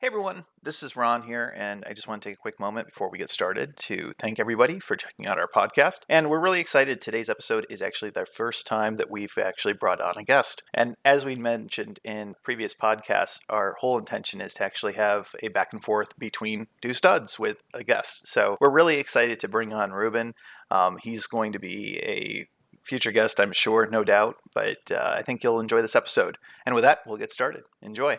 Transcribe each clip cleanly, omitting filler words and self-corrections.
Hey everyone, this is Ron here, and I just want to take a quick moment before we get started to thank everybody for checking out our podcast. And we're really excited. Today's episode is actually the first time that we've actually brought on a guest. And as we mentioned in previous podcasts, our whole intention is to actually have a back and forth between two studs with a guest. So we're really excited to bring on Ruben. He's going to be a future guest, I'm sure, no doubt, but I think you'll enjoy this episode. And with that, we'll get started. Enjoy.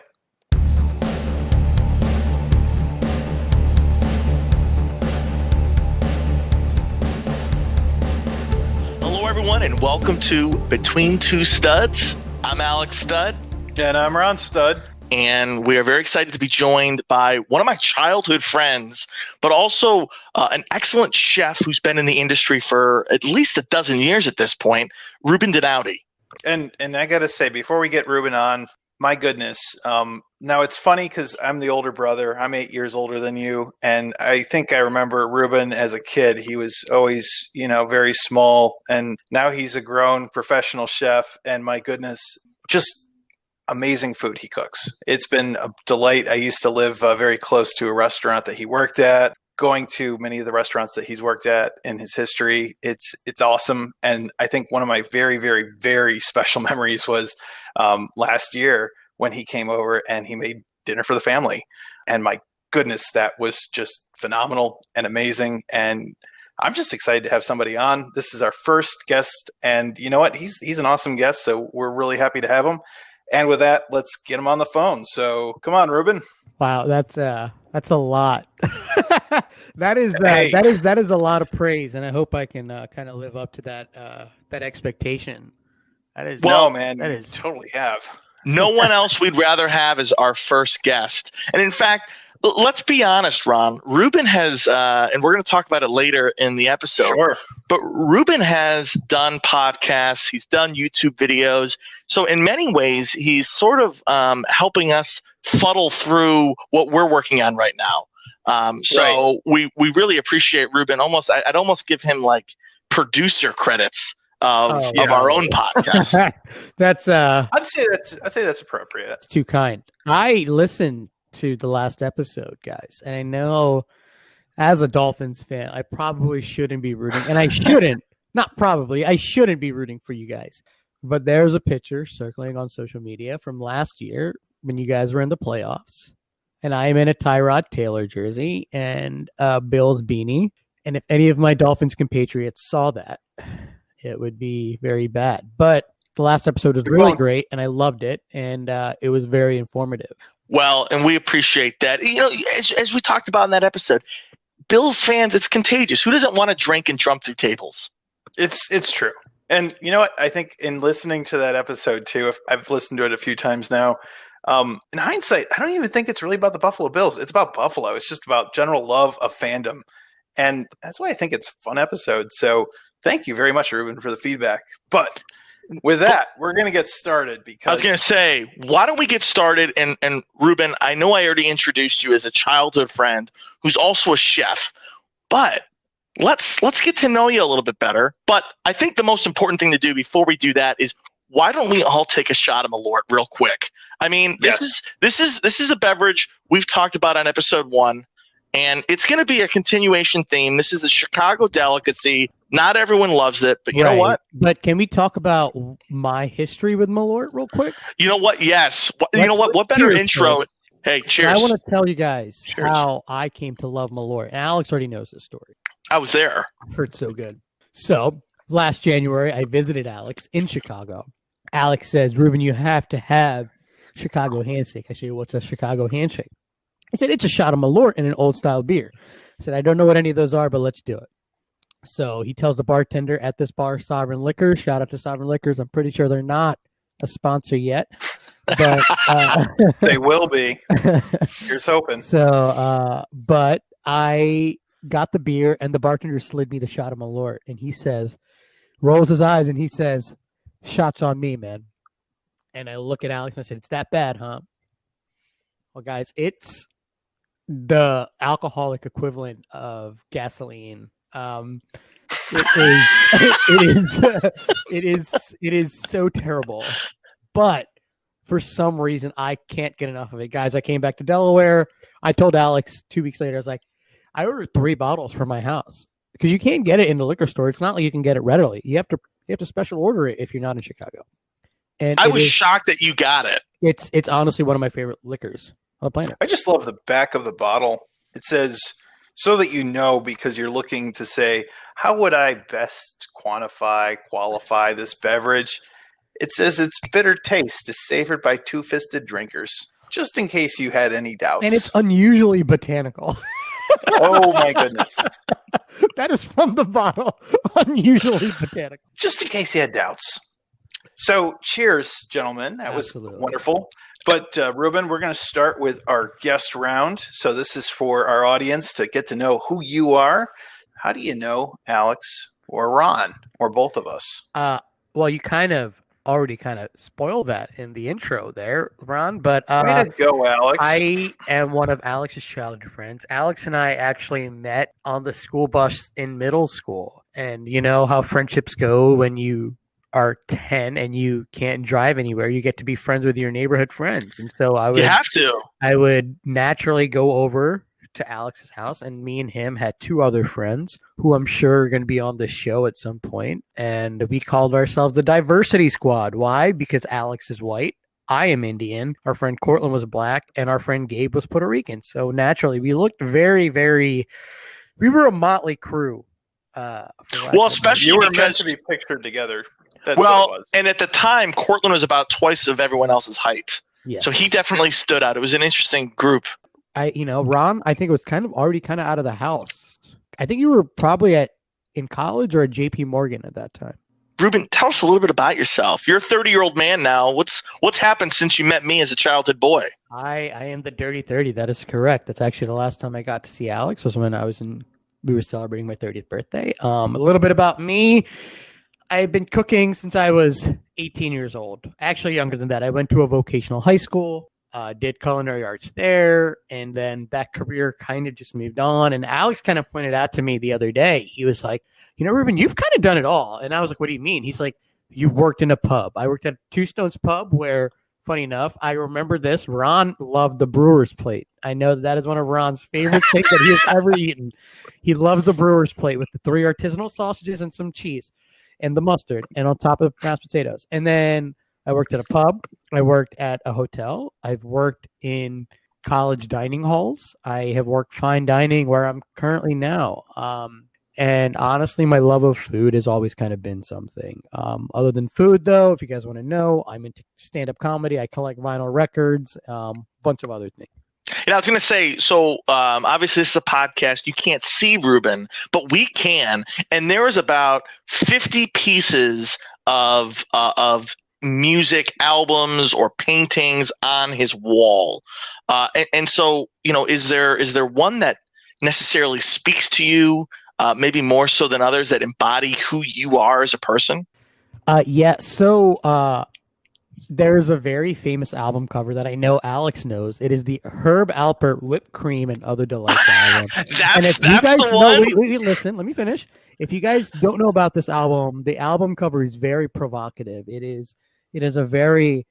Hello, everyone, and welcome to Between Two Studs. I'm Alex Stud. And I'm Ron Stud. And we are very excited to be joined by one of my childhood friends, but also an excellent chef who's been in the industry for at least a dozen years at this point, Ruben Dinauti. And I got to say, before we get Ruben on, my goodness, now it's funny because I'm the older brother. I'm 8 years older than you. And I think I remember Ruben as a kid. He was always, very small. And now he's a grown professional chef. And my goodness, just amazing food he cooks. It's been a delight. I used to live very close to a restaurant that he worked at. Going to many of the restaurants that he's worked at in his history, it's awesome. And I think one of my very, very, very special memories was last year when he came over and he made dinner for the family. And my goodness, that was just phenomenal and amazing. And I'm just excited to have somebody on. This is our first guest, and you know what? He's an awesome guest, so we're really happy to have him. And with that, let's get him on the phone. So come on, Ruben. Wow, that's a lot. that is a lot of praise, and I hope I can kind of live up to that expectation. That is you totally have. No one else we'd rather have as our first guest. And in fact, let's be honest, Ron. Ruben has, and we're going to talk about it later in the episode. Sure. But Ruben has done podcasts. He's done YouTube videos. So in many ways, he's sort of helping us fuddle through what we're working on right now. So we really appreciate Ruben. I'd almost give him like producer credits of our own podcast. That's I'd say that's appropriate. It's too kind. I listened to the last episode, guys, and I know as a Dolphins fan, I probably shouldn't be rooting, and I shouldn't. Not probably. I shouldn't be rooting for you guys. But there's a picture circling on social media from last year when you guys were in the playoffs, and I am in a Tyrod Taylor jersey and Bills beanie. And if any of my Dolphins compatriots saw that, it would be very bad. But the last episode was really great, and I loved it, and it was very informative. Well, and we appreciate that. You know, as we talked about in that episode, Bills fans, it's contagious. Who doesn't want to drink and jump through tables? It's true. And you know what? I think in listening to that episode too, I've listened to it a few times now. In hindsight, I don't even think it's really about the Buffalo Bills. It's about Buffalo. It's just about general love of fandom. And that's why I think it's a fun episode. So thank you very much, Ruben, for the feedback. But with that, we're going to get started because I was going to say, why don't we get started? And Ruben, I know I already introduced you as a childhood friend who's also a chef, but let's get to know you a little bit better. But I think the most important thing to do before we do that is why don't we all take a shot of Malort real quick? I mean, this is a beverage we've talked about on episode 1. And it's going to be a continuation theme. This is a Chicago delicacy. Not everyone loves it, but you know what? But can we talk about my history with Malort real quick? You know what? Yes. You know what? What better intro? Cheers. Hey, cheers. I want to tell you guys how I came to love Malort. And Alex already knows this story. I was there. I heard so good. So last January, I visited Alex in Chicago. Alex says, Ruben, you have to have Chicago handshake. I said, what's a Chicago handshake? He said, it's a shot of Malort and an old style beer. I said, I don't know what any of those are, but let's do it. So he tells the bartender at this bar, Sovereign Liquors, shout out to Sovereign Liquors. I'm pretty sure they're not a sponsor yet, but they will be. Here's hoping. So, but I got the beer and the bartender slid me the shot of Malort, and he says, rolls his eyes and he says, shots on me, man. And I look at Alex and I said, it's that bad, huh? Well, guys, it's the alcoholic equivalent of gasoline. It is so terrible. But for some reason, I can't get enough of it. Guys, I came back to Delaware. I told Alex 2 weeks later, I was like, I ordered 3 bottles for my house because you can't get it in the liquor store. It's not like you can get it readily. You have to special order it if you're not in Chicago. And I was shocked that you got it. It's honestly one of my favorite liquors on the planet. I just love the back of the bottle. It says, so that you know, because you're looking to say, how would I best qualify this beverage? It says its bitter taste is savored by two-fisted drinkers, just in case you had any doubts. And it's unusually botanical. Oh, my goodness. That is from the bottle. Unusually botanical. Just in case you had doubts. So, cheers, gentlemen. That Absolutely. was wonderful. But, Ruben, we're going to start with our guest round. So this is for our audience to get to know who you are. How do you know Alex or Ron or both of us? Well, you already spoiled that in the intro there, Ron. But Way to go, Alex. I am one of Alex's childhood friends. Alex and I actually met on the school bus in middle school. And you know how friendships go when you are 10 and you can't drive anywhere. You get to be friends with your neighborhood friends. And so I would naturally go over to Alex's house, and me and him had 2 other friends who I'm sure are going to be on this show at some point. And we called ourselves the Diversity Squad. Why? Because Alex is white. I am Indian. Our friend Cortland was black, and our friend Gabe was Puerto Rican. So naturally, we looked very, very. We were a motley crew. Well, especially you were because meant to be pictured together. That's what it was. And at the time, Cortland was about twice of everyone else's height. Yes. So he definitely stood out. It was an interesting group. Ron, I think it was already out of the house. I think you were probably in college or at JP Morgan at that time. Ruben, tell us a little bit about yourself. You're a 30-year-old man now. What's happened since you met me as a childhood boy? I am the Dirty 30. That is correct. That's actually the last time I got to see Alex was when we were celebrating my 30th birthday. A little bit about me. I've been cooking since I was 18 years old. Actually, younger than that. I went to a vocational high school, did culinary arts there, and then that career kind of just moved on. And Alex kind of pointed out to me the other day, he was like, Ruben, you've kind of done it all. And I was like, what do you mean? He's like, you've worked in a pub. I worked at Two Stones Pub where, funny enough, I remember this. Ron loved the Brewer's Plate. I know that is one of Ron's favorite things that he has ever eaten. He loves the Brewer's Plate with the 3 artisanal sausages and some cheese and the mustard, and on top of mashed potatoes. And then I worked at a pub. I worked at a hotel. I've worked in college dining halls. I have worked fine dining where I'm currently now. And honestly, my love of food has always kind of been something. Other than food, though, if you guys want to know, I'm into stand-up comedy. I collect vinyl records, bunch of other things. I was going to say, so obviously this is a podcast. You can't see Ruben, but we can. And there is about 50 pieces of music albums or paintings on his wall. And so, is there one that necessarily speaks to you, maybe more so than others, that embody who you are as a person? Yeah. So there's a very famous album cover that I know Alex knows. It is the Herb Alpert Whipped Cream and Other Delights album. That's the one. Wait, listen, let me finish. If you guys don't know about this album, the album cover is very provocative. It is a very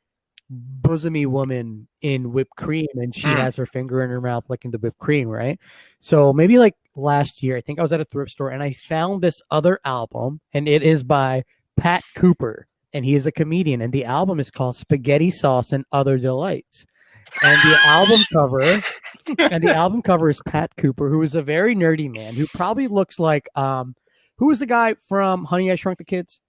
bosomy woman in whipped cream, and she has her finger in her mouth licking the whipped cream, right? So maybe like last year, I think I was at a thrift store and I found this other album, and it is by Pat Cooper. And he is a comedian, and the album is called Spaghetti Sauce and Other Delights. And the album cover is Pat Cooper, who is a very nerdy man who probably looks like who was the guy from Honey, I Shrunk the Kids?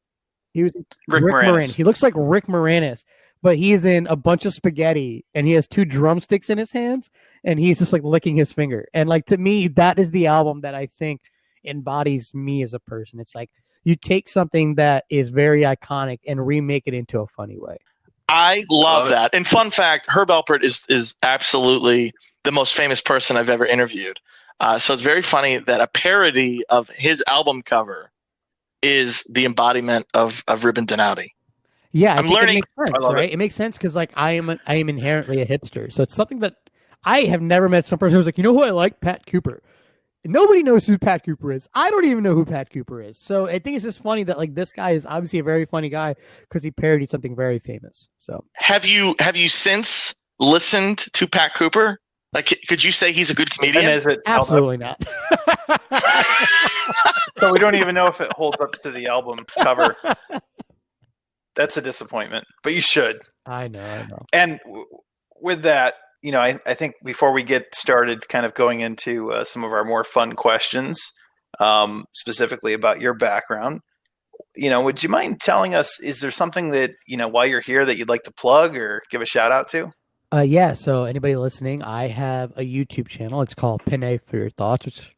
He was Rick Moranis. He looks like Rick Moranis, but he is in a bunch of spaghetti, and he has 2 drumsticks in his hands, and he's just like licking his finger. And like, to me, that is the album that I think embodies me as a person. It's like, you take something that is very iconic and remake it into a funny way. I love that. And fun fact, Herb Alpert is absolutely the most famous person I've ever interviewed. So it's very funny that a parody of his album cover is the embodiment of Ruben Donati. Yeah, I'm learning. It makes sense, right? It makes sense because like I am inherently a hipster. So it's something that I have never met some person who's like, you know who I like? Pat Cooper. Nobody knows who Pat Cooper is. I don't even know who Pat Cooper is. So I think it's just funny that like this guy is obviously a very funny guy because he parodied something very famous. So Have you since listened to Pat Cooper? Like, could you say he's a good comedian? And is it absolutely not. So we don't even know if it holds up to the album cover. That's a disappointment, but you should. I know. And with that, I think before we get started kind of going into some of our more fun questions, specifically about your background, would you mind telling us, is there something that, while you're here that you'd like to plug or give a shout out to? Yeah, so anybody listening, I have a YouTube channel. It's called Penne for Your Thoughts, which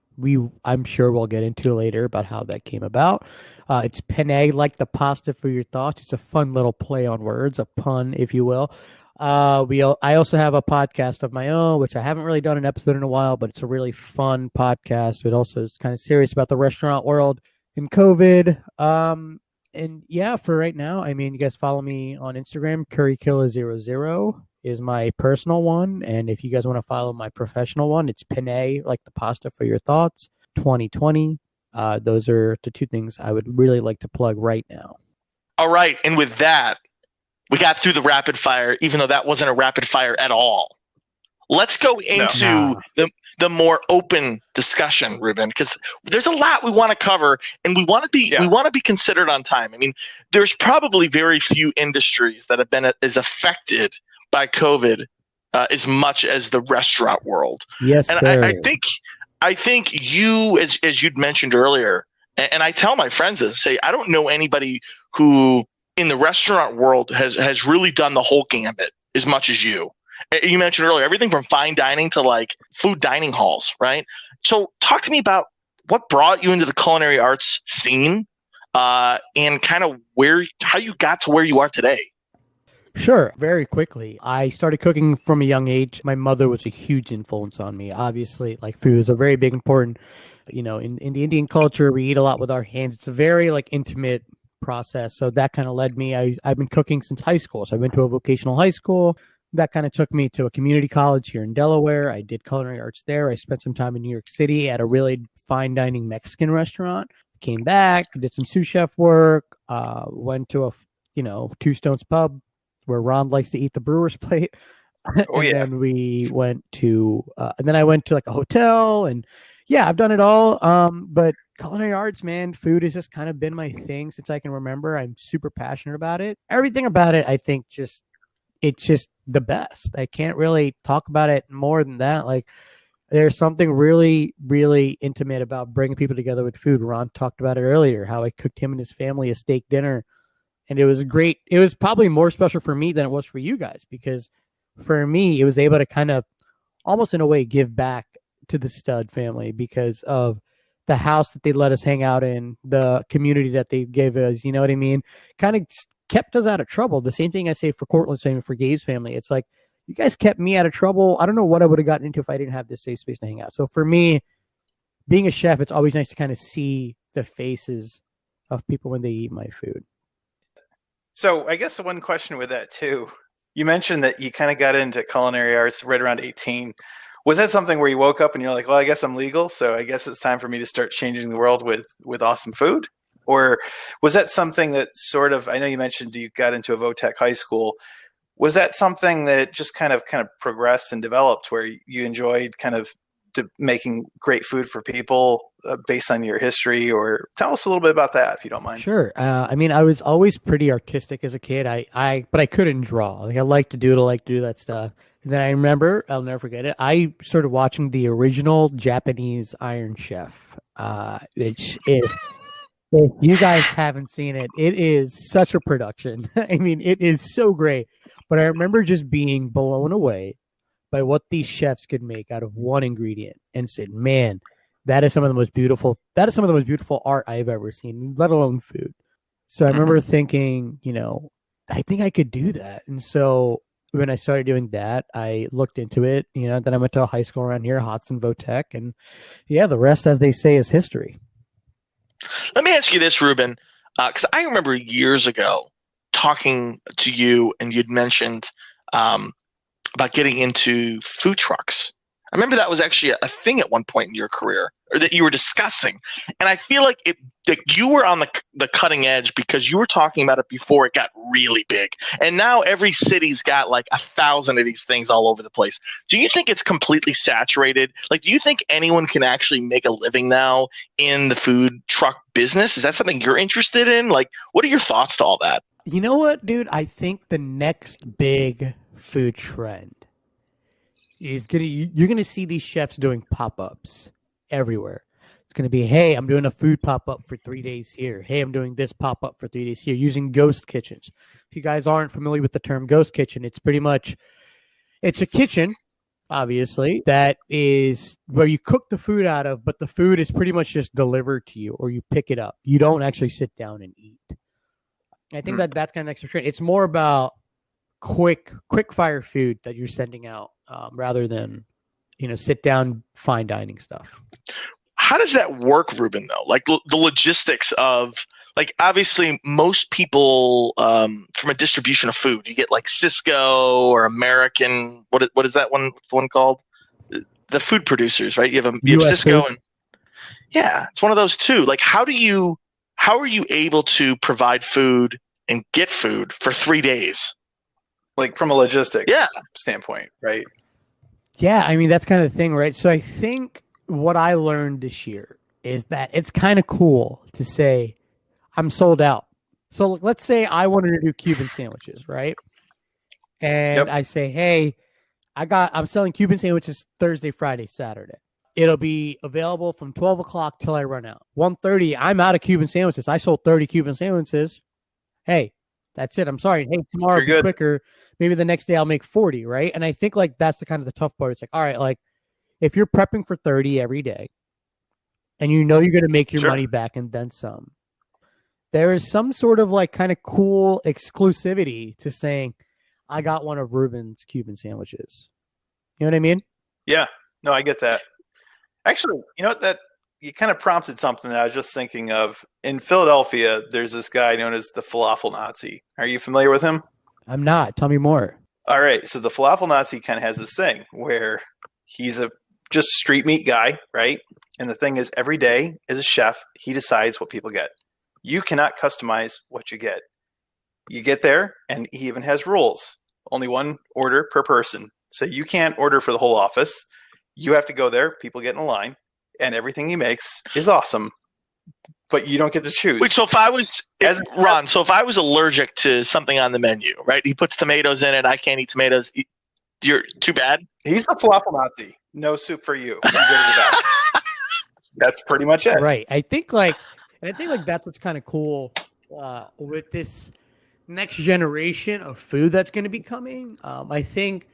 I'm sure we'll get into later about how that came about. It's penne, like the pasta for your thoughts. It's a fun little play on words, a pun, if you will. I also have a podcast of my own, which I haven't really done an episode in a while, but it's a really fun podcast. It also is kind of serious about the restaurant world and COVID. And yeah, for right now, I mean, you guys follow me on Instagram. CurryKiller00 is my personal one. And if you guys want to follow my professional one, it's Penne, like the pasta for your thoughts, 2020. Those are the two things I would really like to plug right now. All right. And with that, we got through the rapid fire, even though that wasn't a rapid fire at all. Let's go into the more open discussion, Ruben, because there's a lot we want to cover, and we want to be considered on time. I mean, there's probably very few industries that have been as affected by COVID as much as the restaurant world. Yes, and sir. I think you, as you'd mentioned earlier, and I tell my friends this, say I don't know anybody who in the restaurant world has really done the whole gambit as much as you. You mentioned earlier, everything from fine dining to like food dining halls, right? So talk to me about what brought you into the culinary arts scene and kind of how you got to where you are today. Sure. Very quickly, I started cooking from a young age. My mother was a huge influence on me. Obviously, like food is a very big important, in the Indian culture, we eat a lot with our hands. It's a very like intimate process. So that kind of led me. I've been cooking since high school. So I went to a vocational high school. That kind of took me to a community college here in Delaware. I did culinary arts there. I spent some time in New York City at a really fine dining Mexican restaurant. Came back, did some sous chef work, went to a, Two Stones pub where Ron likes to eat the brewer's plate. Oh, yeah. Then we went to, and then I went to like a hotel, and yeah, I've done it all. But culinary arts, man, food has just kind of been my thing since I can remember. I'm super passionate about it. Everything about it, I think, it's just the best. I can't really talk about it more than that. Like, there's something really, really intimate about bringing people together with food. Ron talked about it earlier, how I cooked him and his family a steak dinner. And it was great. It was probably more special for me than it was for you guys, because for me, it was able to kind of almost in a way give back to the Stud family because of the house that they let us hang out in, the community that they gave us, you know what I mean? Kind of kept us out of trouble. The same thing I say for Cortland, same for Gabe's family. It's like, you guys kept me out of trouble. I don't know what I would have gotten into if I didn't have this safe space to hang out. So for me, being a chef, it's always nice to kind of see the faces of people when they eat my food. So I guess the one question with that too, you mentioned that you kind of got into culinary arts right around 18. Was that something where you woke up and you're like, well, I guess I'm legal, so I guess it's time for me to start changing the world with awesome food? Or was that something that sort of, I know you mentioned you got into a VOTEC high school. Was that something that just kind of progressed and developed where you enjoyed kind of making great food for people based on your history? Or tell us a little bit about that, if you don't mind. Sure. I mean, I was always pretty artistic as a kid. But I couldn't draw. Like, I like to doodle, like to do that stuff. And then I remember, I'll never forget it, I started watching the original Japanese Iron Chef, which is, if you guys haven't seen it, it is such a production. I mean, it is so great. But I remember just being blown away by what these chefs could make out of one ingredient, and said, man, that is some of the most beautiful art I've ever seen, let alone food. So I remember thinking, I think I could do that. And so when I started doing that, I looked into it, then I went to a high school around here, Hodson VOTEC, and yeah, the rest, as they say, is history. Let me ask you this, Ruben, because I remember years ago talking to you, and you'd mentioned about getting into food trucks. I remember that was actually a thing at one point in your career, or that you were discussing. And I feel like that you were on the cutting edge because you were talking about it before it got really big. And now every city's got like 1,000 of these things all over the place. Do you think it's completely saturated? Like, do you think anyone can actually make a living now in the food truck business? Is that something you're interested in? Like, what are your thoughts to all that? You know what, dude? I think the next big food trend is you're gonna see these chefs doing pop-ups everywhere. It's gonna be, hey, I'm doing a food pop-up for 3 days here. Hey, I'm doing this pop-up for 3 days here, using ghost kitchens. If you guys aren't familiar with the term ghost kitchen, it's a kitchen, obviously, that is where you cook the food out of, but the food is pretty much just delivered to you, or you pick it up. You don't actually sit down and eat. I think that's kind of extra trend. It's more about quick fire food that you're sending out, rather than, sit down fine dining stuff. How does that work, Ruben, though? Like the logistics of, like, obviously most people from a distribution of food, you get like Cisco or American. What is that one? What's the one called? The food producers, right? You have Cisco food. And yeah, it's one of those too. Like, how are you able to provide food and get food for 3 days? Like from a logistics standpoint, right? Yeah, I mean, that's kind of the thing, right? So I think what I learned this year is that it's kind of cool to say, I'm sold out. So let's say I wanted to do Cuban sandwiches, right? And I say, hey, I'm selling Cuban sandwiches Thursday, Friday, Saturday. It'll be available from 12 o'clock till I run out. 1:30, I'm out of Cuban sandwiches. I sold 30 Cuban sandwiches. Hey, that's it. I'm sorry. Hey, tomorrow will be quicker. Maybe the next day I'll make 40, right? And I think like that's the kind of the tough part. It's like, all right, like if you're prepping for 30 every day and you know you're going to make your money back and then some, there is some sort of like kind of cool exclusivity to saying, I got one of Ruben's Cuban sandwiches. You know what I mean? Yeah. No, I get that. Actually, you know what, that you kind of prompted something that I was just thinking of. In Philadelphia, there's this guy known as the Falafel Nazi. Are you familiar with him? I'm not. Tell me more. All right. So the Falafel Nazi kind of has this thing where he's a just street meat guy, right? And the thing is, every day as a chef, he decides what people get. You cannot customize what you get. You get there, and he even has rules. Only one order per person. So you can't order for the whole office. You have to go there. People get in a line, and everything he makes is awesome. But you don't get to choose. Wait, so if I was allergic to something on the menu, right? He puts tomatoes in it. I can't eat tomatoes. You're too bad. He's the Falafel Nazi. No soup for you. You go to the back. That's pretty much it. Right. I think that's what's kind of cool with this next generation of food that's going to be coming. I think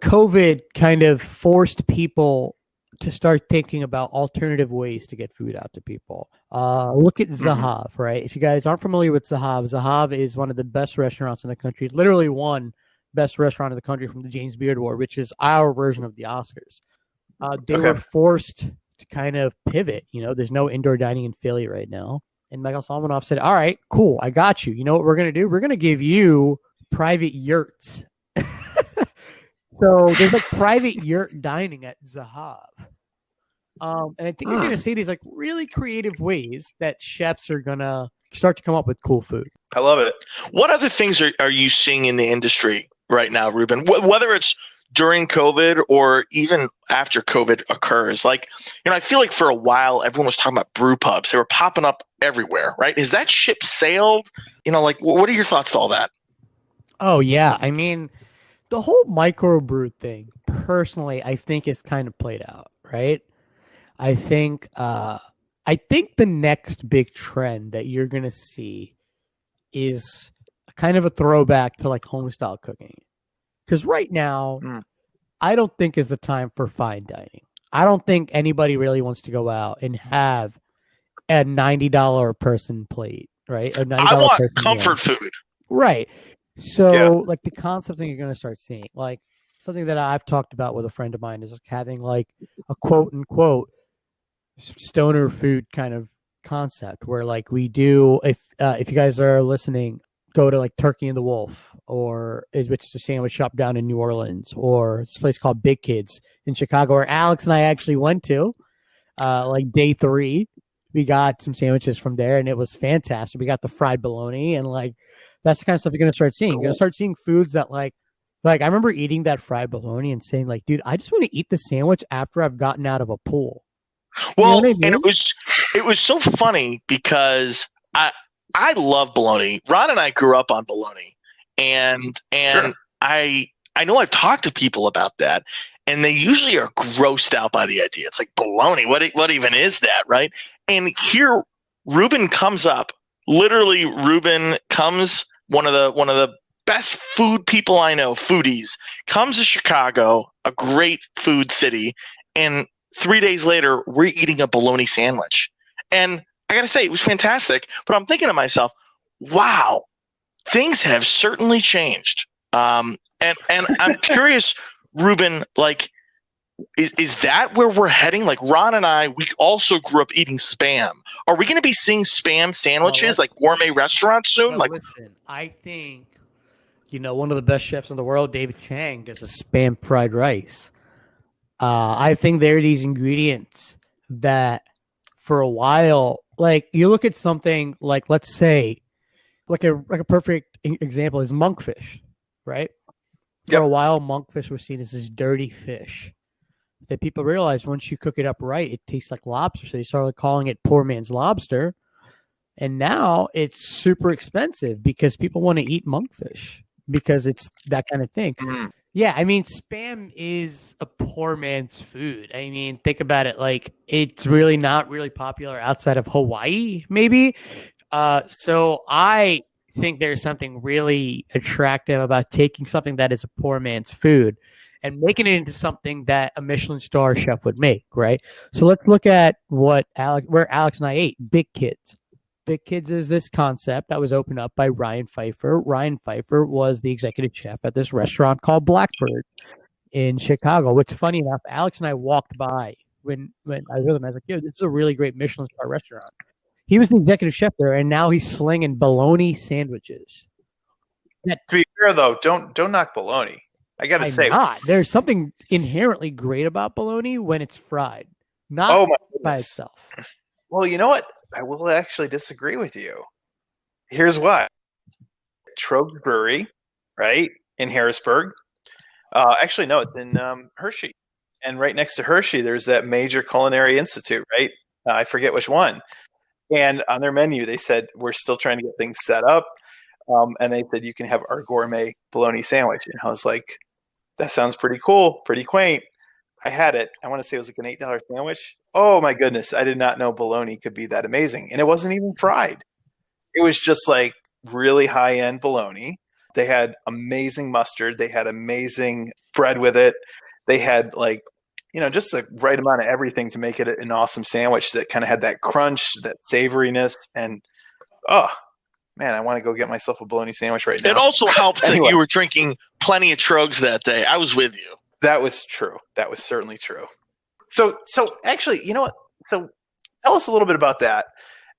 COVID kind of forced people to start thinking about alternative ways to get food out to people. Look at Zahav, right? If you guys aren't familiar with Zahav, Zahav is one of the best restaurants in the country. Literally won best restaurant in the country from the James Beard Award, which is our version of the Oscars. They were forced to kind of pivot. There's no indoor dining in Philly right now. And Michael Solomonov said, all right, cool, I got you. You know what we're going to do? We're going to give you private yurts. So there's like private yurt dining at Zahav. And I think you're going to see these like really creative ways that chefs are going to start to come up with cool food. I love it. What other things are you seeing in the industry right now, Ruben? Whether it's during COVID or even after COVID occurs, like, I feel like for a while everyone was talking about brew pubs. They were popping up everywhere, right? Is that ship sailed? Like, what are your thoughts to all that? Oh yeah, I mean, the whole microbrew thing, personally, I think is kind of played out, right? I think the next big trend that you're gonna see is kind of a throwback to like home style cooking. Because right now, I don't think is the time for fine dining. I don't think anybody really wants to go out and have a $90 a person plate, right? I want comfort food. Right. So like the concept thing you're going to start seeing, like something that I've talked about with a friend of mine is like having like a quote unquote stoner food kind of concept where like we do, if you guys are listening, go to like Turkey and the Wolf which is a sandwich shop down in New Orleans, or this place called Big Kids in Chicago, where Alex and I actually went to, like day 3. We got some sandwiches from there, and it was fantastic. We got the fried bologna, and like that's the kind of stuff you're gonna start seeing. You're gonna start seeing foods that like I remember eating that fried bologna and saying like, dude, I just want to eat the sandwich after I've gotten out of a pool. Well, You know what I mean? and it was so funny because I love bologna. Ron and I grew up on bologna, and Sure. I know I've talked to people about that, and they usually are grossed out by the idea. It's like bologna. What even is that, right? And here, Ruben comes up. Literally, Ruben comes, one of the best food people I know, foodies, comes to Chicago, a great food city, and 3 days later, we're eating a bologna sandwich. And I got to say, it was fantastic. But I'm thinking to myself, wow, things have certainly changed. And I'm curious, Ruben, like, is that where we're heading? Like Ron and I, we also grew up eating Spam. Are we going to be seeing Spam sandwiches like gourmet restaurants soon? Well, Like, listen, I think, one of the best chefs in the world, David Chang, does a Spam fried rice. I think there are these ingredients that for a while, like you look at something like, let's say, like a perfect example is monkfish, right? For Yep. a while, monkfish was seen as this dirty fish that people realized once you cook it up right, it tastes like lobster. So they started calling it poor man's lobster. And now it's super expensive because people want to eat monkfish because it's that kind of thing. Yeah, I mean, Spam is a poor man's food. I mean, think about it. Like, it's really not really popular outside of Hawaii, maybe. So I think there's something really attractive about taking something that is a poor man's food and making it into something that a Michelin star chef would make, right? So let's look at where Alex and I ate, Big Kids. Big Kids is this concept that was opened up by Ryan Pfeiffer. Ryan Pfeiffer was the executive chef at this restaurant called Blackbird in Chicago, which, funny enough, Alex and I walked by when I was with him. I was like, yo, this is a really great Michelin star restaurant. He was the executive chef there, and now he's slinging bologna sandwiches. To be fair, though, don't knock bologna. I got to I'm say, not. There's something inherently great about bologna when it's fried, not oh my by goodness. itself. Well, you know what? I will actually disagree with you. Here's why. Trogs Brewery, right, in Harrisburg. Actually, no, it's in Hershey. And right next to Hershey, there's that major culinary institute, right? I forget which one. And on their menu, they said, we're still trying to get things set up. And they said, you can have our gourmet bologna sandwich. And I was like, that sounds pretty cool, pretty quaint. I had it. I want to say it was like an $8 sandwich. Oh my goodness. I did not know bologna could be that amazing. And it wasn't even fried. It was just like really high-end bologna. They had amazing mustard. They had amazing bread with it. They had like, just the right amount of everything to make it an awesome sandwich that kind of had that crunch, that savoriness. And, oh, man, I want to go get myself a bologna sandwich right now. it also helped Anyway. that you were drinking plenty of Trogs that day. I was with you. That was true. That was certainly true. So actually, you know what? So tell us a little bit about that.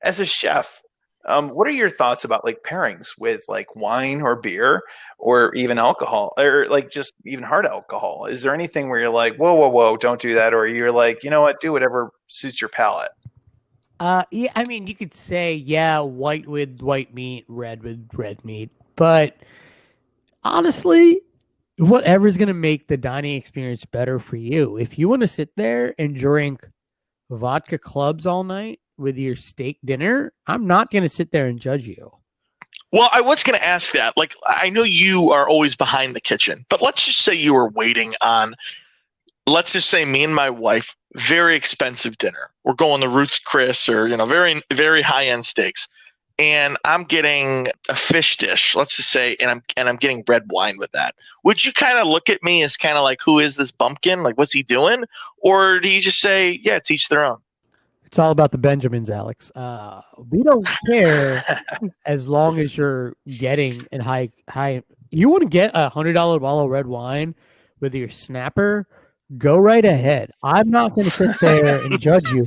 As a chef, what are your thoughts about like pairings with like wine or beer or even alcohol or like just even hard alcohol? Is there anything where you're like, whoa, don't do that? Or you're like, you know what? Do whatever suits your palate. Yeah, I mean, you could say, yeah, white with white meat, red with red meat. But honestly, whatever's going to make the dining experience better for you. If you want to sit there and drink vodka clubs all night with your steak dinner, I'm not going to sit there and judge you. Well, I was going to ask that. Like, I know you are always behind the kitchen, but let's just say you were waiting on, let's just say me and my wife, very expensive dinner. We're going to Ruth's Chris or, very, very high-end steaks. And I'm getting a fish dish, let's just say, and I'm getting red wine with that. Would you kind of look at me as kind of like, who is this bumpkin? Like, what's he doing? Or do you just say, yeah, to each their own? It's all about the Benjamins, Alex. We don't care as long as you're getting in high. You want to get a $100 bottle of red wine with your snapper? Go right ahead. I'm not going to sit there and judge you.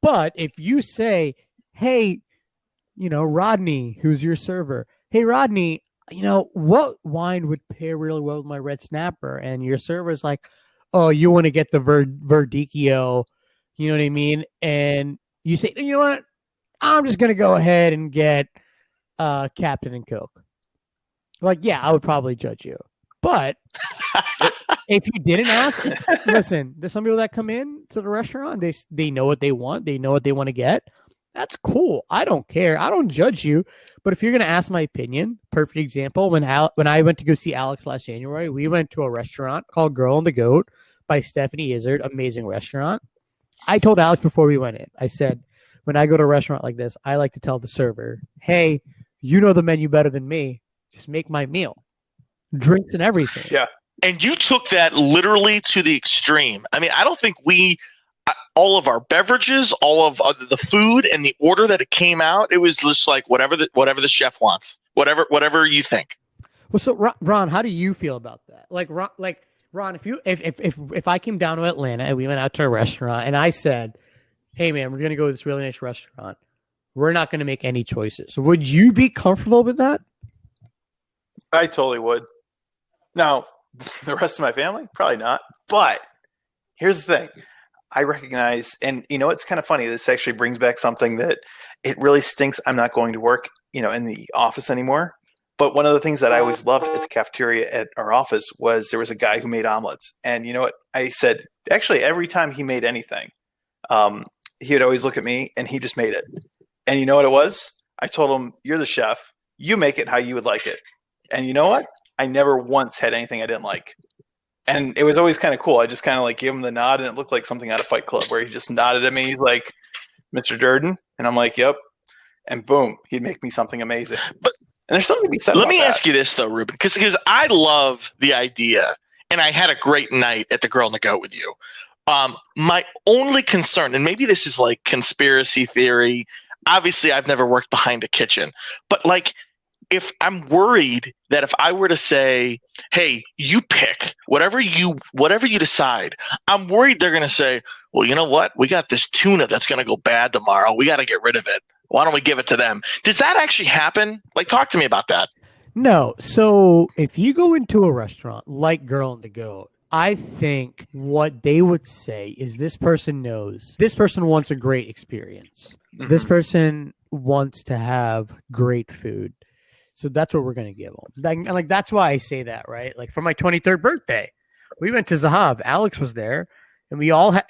But if you say, hey, Rodney, who's your server? Hey, Rodney, what wine would pair really well with my red snapper? And your server's like, oh, you want to get the Verdicchio, you know what I mean? And you say, you know what? I'm just going to go ahead and get Captain and Coke. Like, yeah, I would probably judge you. But if you didn't ask, listen, there's some people that come in to the restaurant. They know what they want. They know what they want to get. That's cool. I don't care. I don't judge you. But if you're going to ask my opinion, perfect example, when I went to go see Alex last January, we went to a restaurant called Girl and the Goat by Stephanie Izzard, amazing restaurant. I told Alex before we went in, I said, when I go to a restaurant like this, I like to tell the server, hey, you know the menu better than me. Just make my meal. Drinks and everything. Yeah. And you took that literally to the extreme. I mean, I don't think all of our beverages, all of the food and the order that it came out, it was just like whatever the chef wants, whatever you think. Well, so Ron, how do you feel about that? Like Ron, if I came down to Atlanta and we went out to a restaurant and I said, hey man, we're gonna go to this really nice restaurant, we're not gonna make any choices. Would you be comfortable with that? I totally would. Now, the rest of my family, probably not. But here's the thing. I recognize, and it's kind of funny. This actually brings back something that it really stinks. I'm not going to work, in the office anymore. But one of the things that I always loved at the cafeteria at our office was there was a guy who made omelets. And you know what? I said, actually, every time he made anything, he would always look at me and he just made it. And you know what it was? I told him, you're the chef. You make it how you would like it. And you know what? I never once had anything I didn't like. And it was always kind of cool. I just kind of like gave him the nod, and it looked like something out of Fight Club where he just nodded at me like, Mr. Durden. And I'm like, yep. And boom, he'd make me something amazing. And there's something to be said about that. Let me ask you this, though, Ruben, because I love the idea, and I had a great night at the Girl and the Goat with you. My only concern, and maybe this is like conspiracy theory, obviously I've never worked behind a kitchen, but like, if I'm worried that if I were to say, hey, you pick whatever you decide, I'm worried they're going to say, well, you know what? We got this tuna that's going to go bad tomorrow. We got to get rid of it. Why don't we give it to them? Does that actually happen? Like, talk to me about that. No. So if you go into a restaurant like Girl and the Goat, I think what they would say is this person wants a great experience. Mm-hmm. This person wants to have great food. So that's what we're going to give them. Like that's why I say that, right? Like for my 23rd birthday, we went to Zahav. Alex was there, and we all had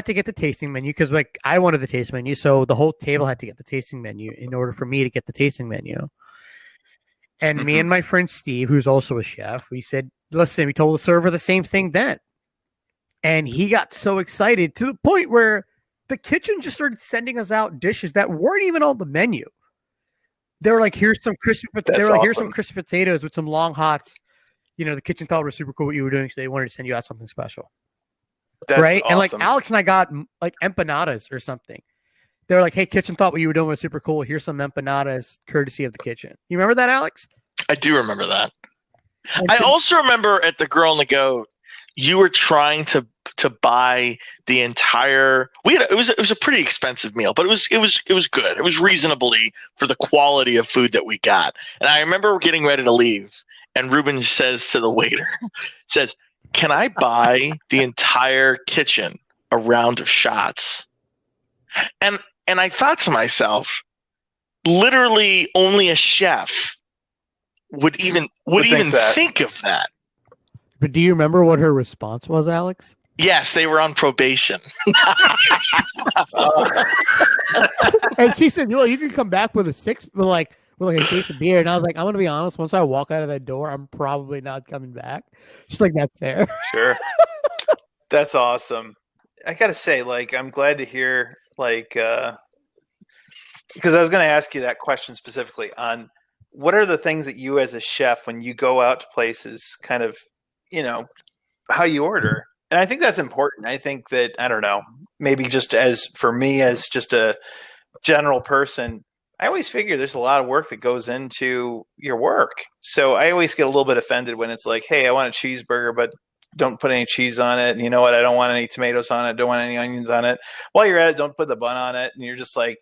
to get the tasting menu because like I wanted the tasting menu, so the whole table had to get the tasting menu in order for me to get the tasting menu. And me and my friend Steve, who's also a chef, we said, listen, we told the server the same thing then. And he got so excited to the point where the kitchen just started sending us out dishes that weren't even on the menu. They were like, here's some crispy here's some crispy potatoes with some long hots. The kitchen thought it was super cool what you were doing, so they wanted to send you out something special. That's right? Awesome. And like Alex and I got like empanadas or something. They were like, hey, kitchen thought what you were doing was super cool. Here's some empanadas courtesy of the kitchen. You remember that, Alex? I do remember that. I also remember at the Girl and the Goat, you were trying to buy the entire. It was a pretty expensive meal, but it was good. It was reasonably for the quality of food that we got. And I remember getting ready to leave, and Ruben says to the waiter, says, "Can I buy the entire kitchen a round of shots?" And I thought to myself, literally, only a chef would even think of that. But do you remember what her response was, Alex? Yes, they were on probation. And she said, well, you can come back with a case of beer. And I was like, I'm going to be honest. Once I walk out of that door, I'm probably not coming back. She's like, that's fair. Sure. That's awesome. I got to say, like, I'm glad to hear, like, because I was going to ask you that question specifically on what are the things that you as a chef, when you go out to places, kind of, how you order. And I think that's important. I think that, I don't know, maybe just as for me as just a general person, I always figure there's a lot of work that goes into your work. So I always get a little bit offended when it's like, hey, I want a cheeseburger, but don't put any cheese on it. And you know what? I don't want any tomatoes on it. Don't want any onions on it. While you're at it, don't put the bun on it. And you're just like,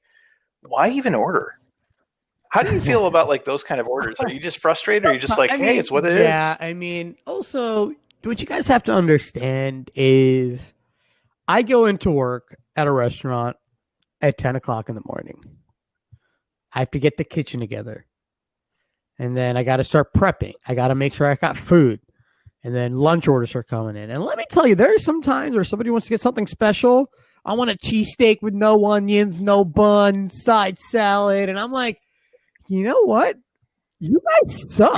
why even order? How do you feel about like those kind of orders? Are you just frustrated, or are you just like, I hey, mean, it's what it is? yeah, I mean, also, what you guys have to understand is I go into work at a restaurant at 10 o'clock in the morning. I have to get the kitchen together. And then I got to start prepping. I got to make sure I got food. And then lunch orders are coming in. And let me tell you, there are some times where somebody wants to get something special. I want a cheesesteak with no onions, no bun, side salad. And I'm like, you know what? You guys suck.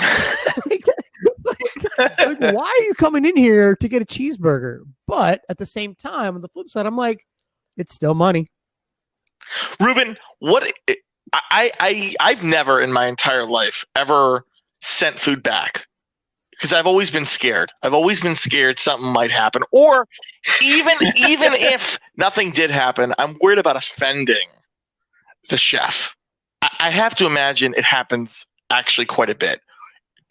like, why are you coming in here to get a cheeseburger? But at the same time, on the flip side, I'm like, it's still money. Ruben, what I've never in my entire life ever sent food back because I've always been scared. I've always been scared something might happen, or even if nothing did happen, I'm worried about offending the chef. I have to imagine it happens actually quite a bit.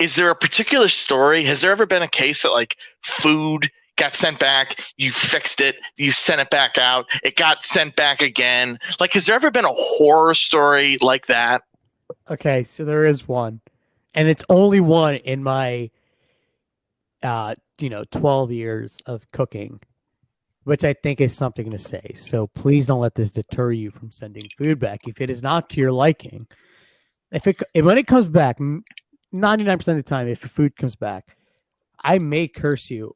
Is there a particular story? Has there ever been a case that like food got sent back, you fixed it, you sent it back out, it got sent back again? Like, has there ever been a horror story like that? Okay, so there is one. And it's only one in my 12 years of cooking, which I think is something to say. So please don't let this deter you from sending food back if it is not to your liking. When it comes back, 99% of the time, if your food comes back, I may curse you.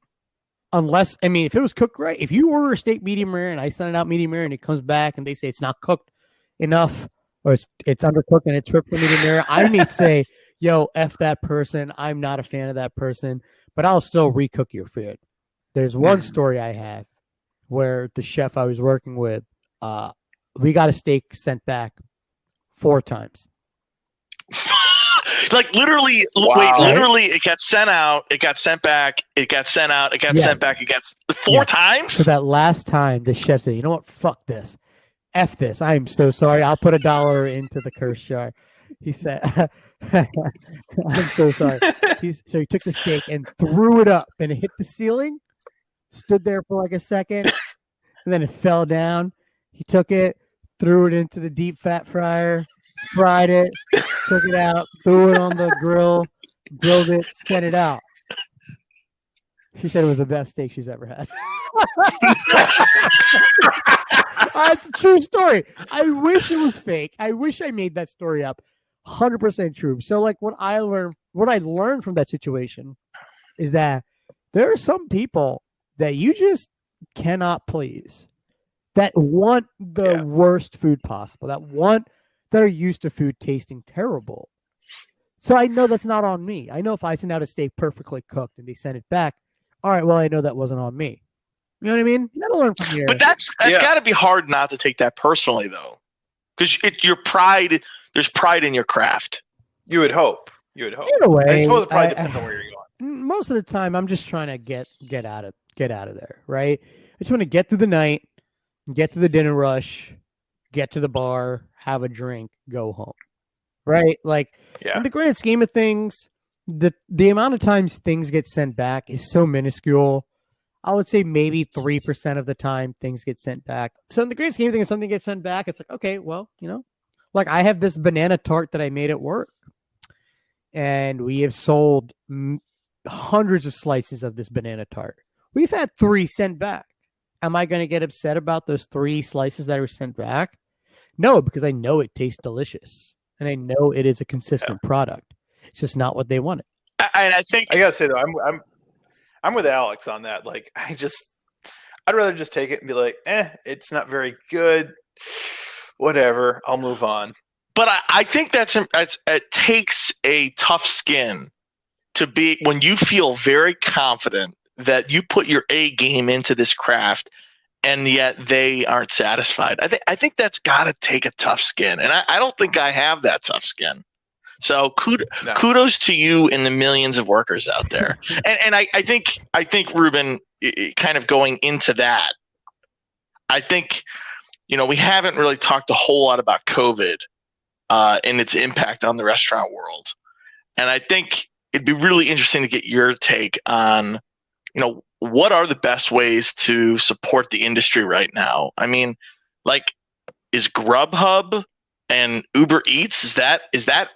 Unless, I mean, if it was cooked right, if you order a steak medium rare and I send it out medium rare and it comes back and they say it's not cooked enough or it's undercooked and it's perfectly medium rare, I may say, yo, F that person. I'm not a fan of that person, but I'll still recook your food. There's one story I have where the chef I was working with, we got a steak sent back 4 times. Like literally, Wow. wait, literally it got sent out, it got sent back, it got sent out, it got sent back, it got 4 times? So that last time the chef said, you know what, fuck this. F this. I'm so sorry. I'll put $1 into the curse jar. He said, I'm so sorry. So he took the steak and threw it up and it hit the ceiling, stood there for like a second, and then it fell down. He took it, threw it into the deep fat fryer, fried it, took it out, threw it on the grill, grilled it, sent it out. She said it was the best steak she's ever had. It's a true story. I wish it was fake. I wish I made that story up. 100% true. So, like, what I learned from that situation is that there are some people that you just cannot please, that want the worst food possible, that are used to food tasting terrible. So I know that's not on me. I know if I send out a steak perfectly cooked and they send it back, all right, well, I know that wasn't on me. You know what I mean? You gotta learn from here. But that's got to be hard not to take that personally, though, because your pride. There's pride in your craft. You would hope. In a way, I suppose it probably depends on where you're going. Most of the time, I'm just trying to get out of there, right? I just want to get through the night, get to the dinner rush, get to the bar, have a drink, go home, right? Like, in the grand scheme of things, the amount of times things get sent back is so minuscule. I would say maybe 3% of the time things get sent back. So in the grand scheme of things, if something gets sent back, it's like, okay, well, like I have this banana tart that I made at work, and we have sold hundreds of slices of this banana tart. We've had 3 sent back. Am I going to get upset about those 3 slices that were sent back? No, because I know it tastes delicious, and I know it is a consistent product. It's just not what they wanted. And I think I gotta say though, I'm with Alex on that. Like, I'd rather just take it and be like, it's not very good. Whatever, I'll move on. But I think it takes a tough skin to be when you feel very confident that you put your A game into this craft, and yet they aren't satisfied. I think that's got to take a tough skin, and I don't think I have that tough skin. So kudos to you and the millions of workers out there. And I think Ruben, kind of going into that, I think, we haven't really talked a whole lot about COVID and its impact on the restaurant world. And I think it'd be really interesting to get your take on, what are the best ways to support the industry right now? I mean, like, is Grubhub and Uber Eats, is that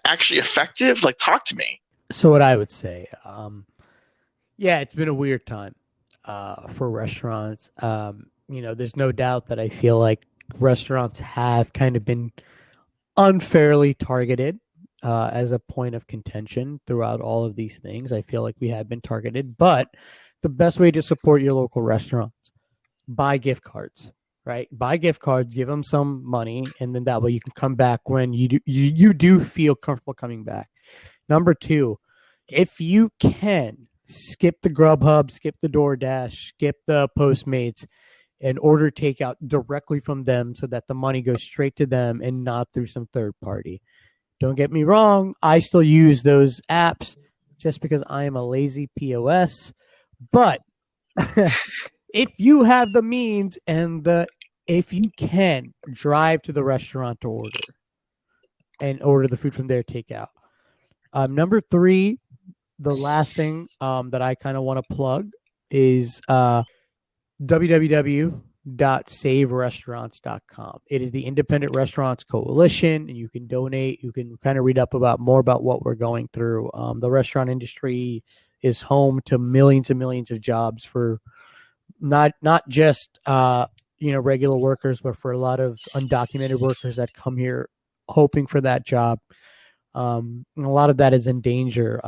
actually effective? Like, talk to me. So what I would say, yeah, it's been a weird time for restaurants. There's no doubt that I feel like restaurants have kind of been unfairly targeted as a point of contention throughout all of these things. I feel like we have been targeted, but the best way to support your local restaurants, buy gift cards, right? Buy gift cards, give them some money, and then that way you can come back when you do feel comfortable coming back. Number two, if you can, skip the Grubhub, skip the DoorDash, skip the Postmates, and order takeout directly from them so that the money goes straight to them and not through some third party. Don't get me wrong, I still use those apps just because I am a lazy POS. But if you have the means and if you can, drive to the restaurant to order and order the food from there, takeout. Number three, the last thing that I kind of want to plug is www.saverestaurants.com. It is the Independent Restaurants Coalition, and you can donate. You can kind of read up more about what we're going through. The restaurant industry is home to millions and millions of jobs for not just regular workers, but for a lot of undocumented workers that come here hoping for that job. And a lot of that is in danger.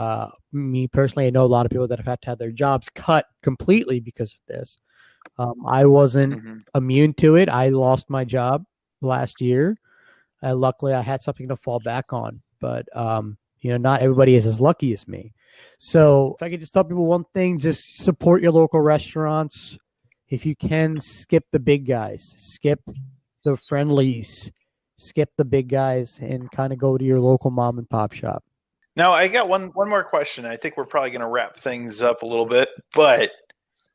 Me personally, I know a lot of people that have had to have their jobs cut completely because of this. I wasn't immune to it. I lost my job last year. Luckily, I had something to fall back on, but not everybody is as lucky as me. So if I could just tell people one thing, just support your local restaurants. If you can, skip the big guys, skip the friendlies, skip the big guys, and kind of go to your local mom and pop shop. Now, I got one more question. I think we're probably going to wrap things up a little bit, but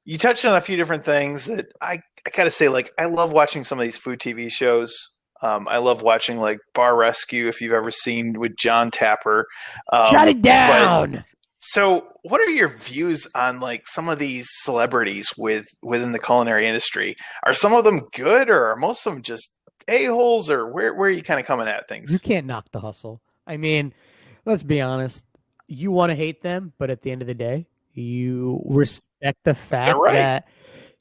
you touched on a few different things that I got to say, like, I love watching some of these food TV shows. I love watching, like, Bar Rescue, if you've ever seen, with John Tapper. Shut it down! So what are your views on, like, some of these celebrities within the culinary industry? Are some of them good, or are most of them just a-holes, or where are you kind of coming at things? You can't knock the hustle. I mean, let's be honest. You want to hate them, but at the end of the day, you respect the fact that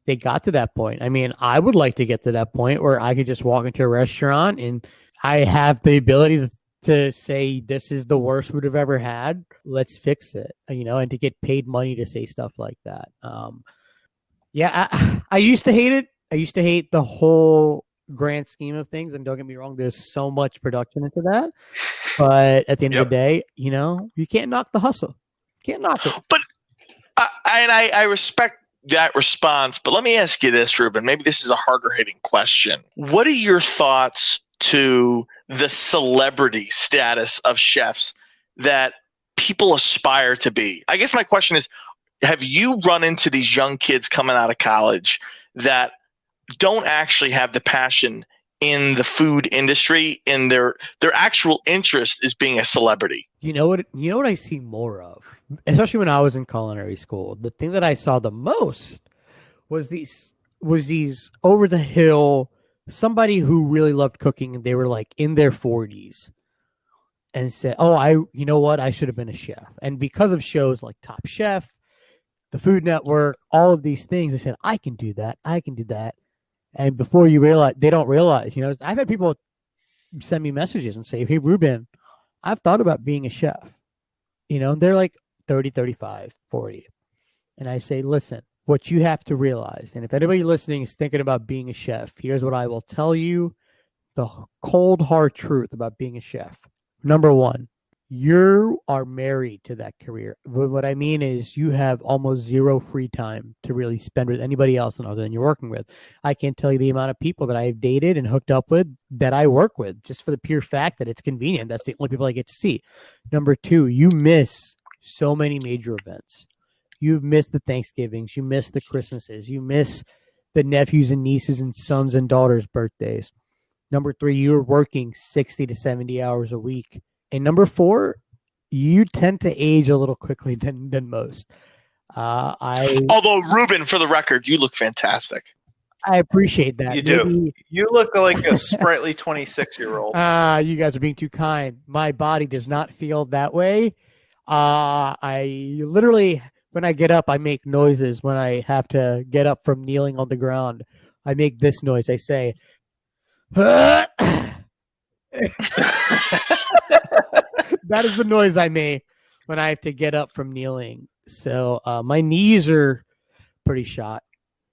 they got to that point. I mean, I would like to get to that point where I could just walk into a restaurant and I have the ability to say, this is the worst food I've ever had. Let's fix it, and to get paid money to say stuff like that. I used to hate it. I used to hate the whole grand scheme of things. And don't get me wrong, there's so much production into that. But at the end of the day, you can't knock the hustle. You can't knock it. But I respect that response, but let me ask you this, Ruben. Maybe this is a harder hitting question. What are your thoughts to the celebrity status of chefs that people aspire to be? I guess my question is, have you run into these young kids coming out of college that don't actually have the passion in the food industry, and their actual interest is being a celebrity? You know what I see more of, especially when I was in culinary school. The thing that I saw the most was these over the hill, somebody who really loved cooking, and they were like in their 40s and said, you know what? I should have been a chef. And because of shows like Top Chef, the Food Network, all of these things, they said, I can do that. I can do that. And before you realize, they don't realize, I've had people send me messages and say, hey, Ruben, I've thought about being a chef. They're like 30, 35, 40. And I say, listen, what you have to realize, and if anybody listening is thinking about being a chef, here's what I will tell you, the cold, hard truth about being a chef. Number one, you are married to that career. What I mean is you have almost zero free time to really spend with anybody else other than you're working with. I can't tell you the amount of people that I've dated and hooked up with that I work with, just for the pure fact that it's convenient. That's the only people I get to see. Number two, you miss so many major events. You've missed the Thanksgivings. You miss the Christmases. You miss the nephews and nieces and sons and daughters' birthdays. Number three, you're working 60 to 70 hours a week. And number four, you tend to age a little quickly than most. Although, Ruben, for the record, you look fantastic. I appreciate that. You do. You look like a sprightly 26-year-old. You guys are being too kind. My body does not feel that way. I literally, when I get up, I make noises. When I have to get up from kneeling on the ground, I make this noise. I say, that is the noise I make when I have to get up from kneeling. So my knees are pretty shot.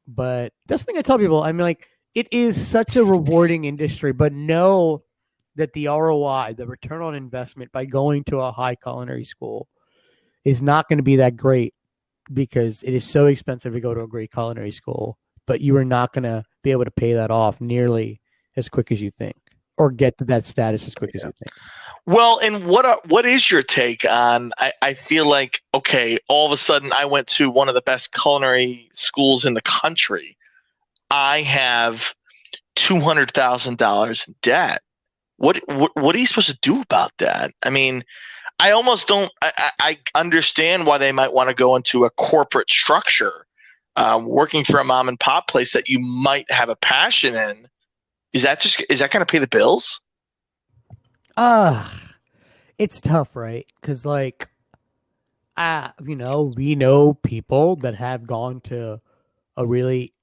But that's the thing I tell people. I mean, like, it is such a rewarding industry, but know that the ROI, the return on investment by going to a high culinary school is not going to be that great because it is so expensive to go to a great culinary school, but you are not going to be able to pay that off nearly as quick as you think or get to that status as quick as you think. Well, and what is your take on, I feel like, okay, all of a sudden I went to one of the best culinary schools in the country. I have $200,000 in debt. What are you supposed to do about that? I mean, I almost don't. I understand why they might want to go into a corporate structure, working for a mom and pop place that you might have a passion in. Is that going to pay the bills? It's tough, right? Because like, we know people that have gone to a really,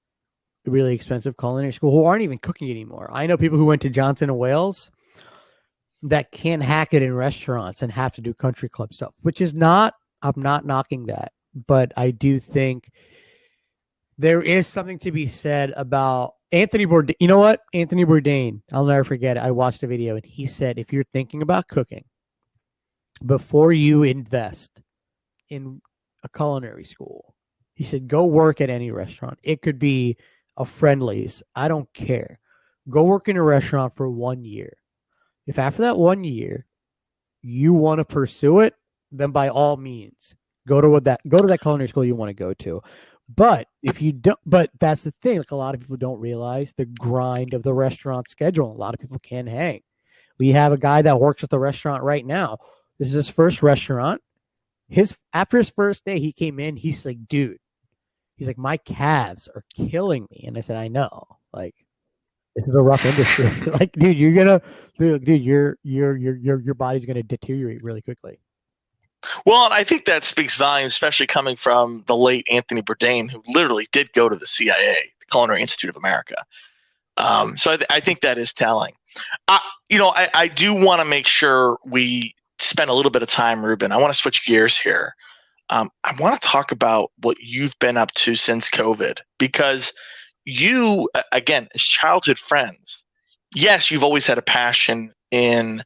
really expensive culinary school who aren't even cooking anymore. I know people who went to Johnson and Wales that can't hack it in restaurants and have to do country club stuff, which is not, I'm not knocking that, but I do think there is something to be said about Anthony Bourdain. You know what? Anthony Bourdain, I'll never forget it. I watched a video and he said, if you're thinking about cooking, before you invest in a culinary school, he said, go work at any restaurant. It could be a Friendly's. I don't care. Go work in a restaurant for 1 year. If after that 1 year you want to pursue it, then by all means go to that culinary school you want to go to. But if you don't, but that's the thing. Like, a lot of people don't realize the grind of the restaurant schedule. A lot of people can't hang. We have a guy that works at the restaurant right now. This is his first restaurant. After his first day, he came in. He's like, dude, he's like, my calves are killing me. And I said, I know. Like, this is a rough industry. Like, dude, your body's gonna deteriorate really quickly. Well, and I think that speaks volumes, especially coming from the late Anthony Bourdain, who literally did go to the CIA, the Culinary Institute of America. So I think that is telling. I do want to make sure we spend a little bit of time, Ruben. I want to switch gears here. I want to talk about what you've been up to since COVID, because you, again, as childhood friends, yes, you've always had a passion in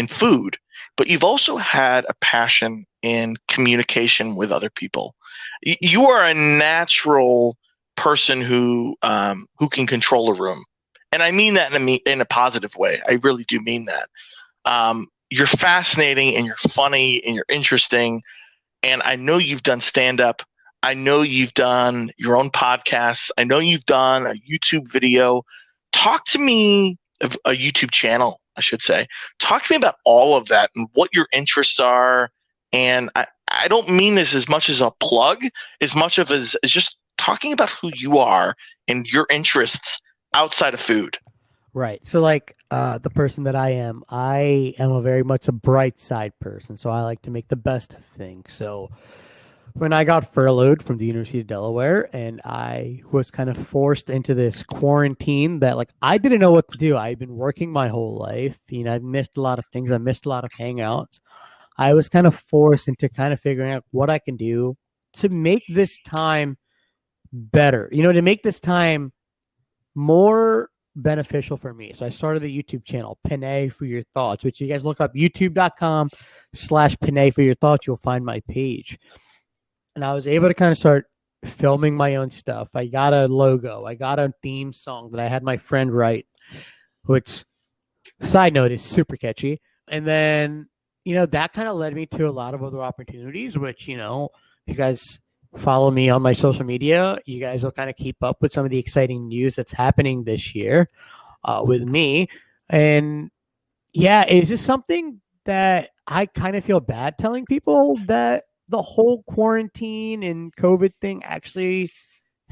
food, but you've also had a passion in communication with other people. You are a natural person who can control a room, and I mean that in a positive way. I really do mean that. You're fascinating, and you're funny, and you're interesting. And I know you've done stand-up. I know you've done your own podcasts. I know you've done a YouTube video. Talk to me of a YouTube channel, I should say. Talk to me about all of that and what your interests are. And I don't mean this as much as a plug, as much of as just talking about who you are and your interests outside of food. Right. So like the person that I am a very much a bright side person. So I like to make the best of things. So when I got furloughed from the University of Delaware and I was kind of forced into this quarantine that, like, I didn't know what to do. I'd been working my whole life. I've missed a lot of things. I missed a lot of hangouts. I was kind of forced into kind of figuring out what I can do to make this time better, to make this time more beneficial for me. So I started the YouTube channel, Panay for Your Thoughts, which you guys look up, youtube.com/Panay for Your Thoughts. You'll find my page. And I was able to kind of start filming my own stuff. I got a logo. I got a theme song that I had my friend write, which, side note, is super catchy. And then, that kind of led me to a lot of other opportunities, which, if you guys follow me on my social media, you guys will kind of keep up with some of the exciting news that's happening this year with me. And yeah, it's just something that I kind of feel bad telling people, that the whole quarantine and COVID thing actually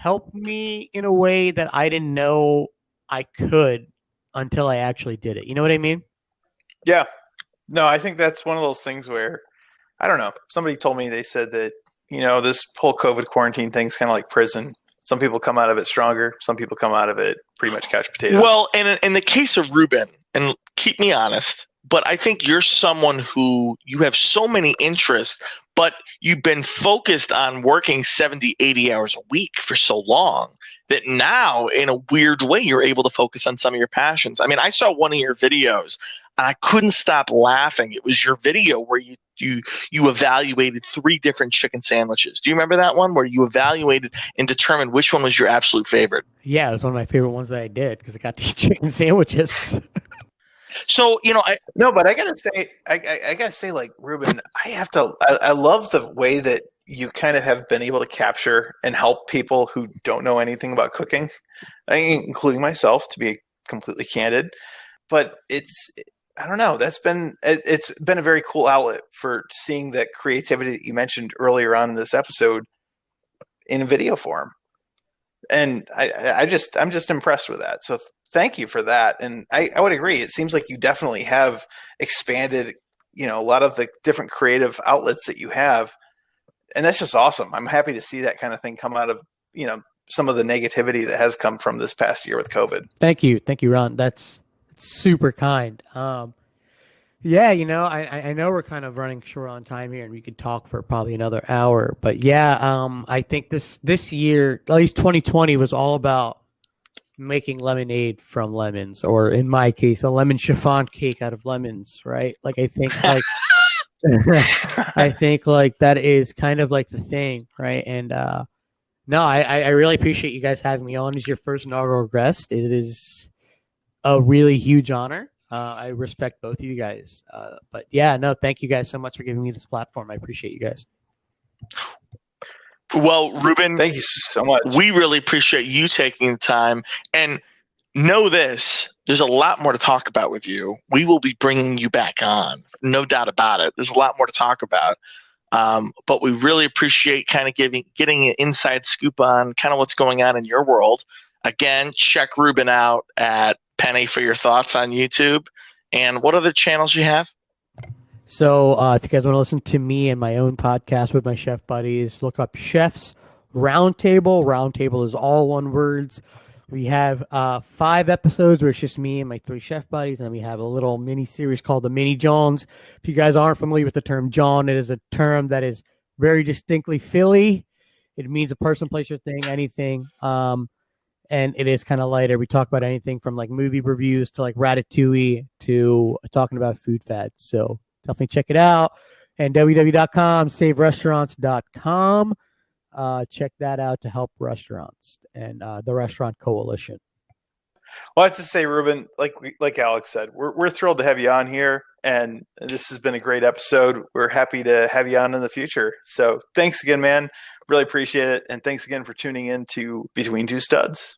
helped me in a way that I didn't know I could until I actually did it. You know what I mean? Yeah. No, I think that's one of those things where, I don't know. Somebody told me, they said that, this whole COVID quarantine thing's kind of like prison. Some people come out of it stronger. Some people come out of it pretty much couch potatoes. Well, and in the case of Ruben, and keep me honest, but I think you're someone who you have so many interests, but you've been focused on working 70, 80 hours a week for so long that now, in a weird way, you're able to focus on some of your passions. I mean, I saw one of your videos and I couldn't stop laughing. It was your video where you evaluated 3 different chicken sandwiches. Do you remember that one where you evaluated and determined which one was your absolute favorite? Yeah, it was one of my favorite ones that I did because I got these chicken sandwiches. So, No, but I gotta say, like, Ruben, I love the way that you kind of have been able to capture and help people who don't know anything about cooking, including myself, to be completely candid. But I don't know, it's been a very cool outlet for seeing that creativity that you mentioned earlier on in this episode in video form. And I'm just impressed with that. So thank you for that. And I would agree. It seems like you definitely have expanded, a lot of the different creative outlets that you have. And that's just awesome. I'm happy to see that kind of thing come out of, some of the negativity that has come from this past year with COVID. Thank you, Ron. That's super kind. Yeah, I know we're kind of running short on time here, and we could talk for probably another hour. But yeah, I think this year, at least 2020, was all about making lemonade from lemons, or in my case, a lemon chiffon cake out of lemons. Right? Like I think like I think like that is kind of like the thing, right? And no, I really appreciate you guys having me on as your first inaugural guest. It is a really huge honor. I respect both of you guys. But yeah, no, thank you guys so much for giving me this platform. I appreciate you guys. Well, Ruben, thank you so much. We really appreciate you taking the time. And know this, there's a lot more to talk about with you. We will be bringing you back on. No doubt about it. There's a lot more to talk about. But we really appreciate kind of getting an inside scoop on kind of what's going on in your world. Again, check Ruben out at Penny for Your Thoughts on YouTube. And what other channels you have? So if you guys want to listen to me and my own podcast with my chef buddies, look up Chefs Roundtable. Roundtable is all one words. We have 5 episodes where it's just me and my 3 chef buddies, and we have a little mini series called the Mini Johns. If you guys aren't familiar with the term John, it is a term that is very distinctly Philly. It means a person, place, or thing, anything. And it is kind of lighter. We talk about anything from like movie reviews to like Ratatouille to talking about food fads. So definitely check it out. And www.com, saverestaurants.com. Check that out to help restaurants and the Restaurant Coalition. Well, I have to say, Ruben, like Alex said, we're thrilled to have you on here, and this has been a great episode. We're happy to have you on in the future. So thanks again, man. Really appreciate it, and thanks again for tuning in to Between Two Studs.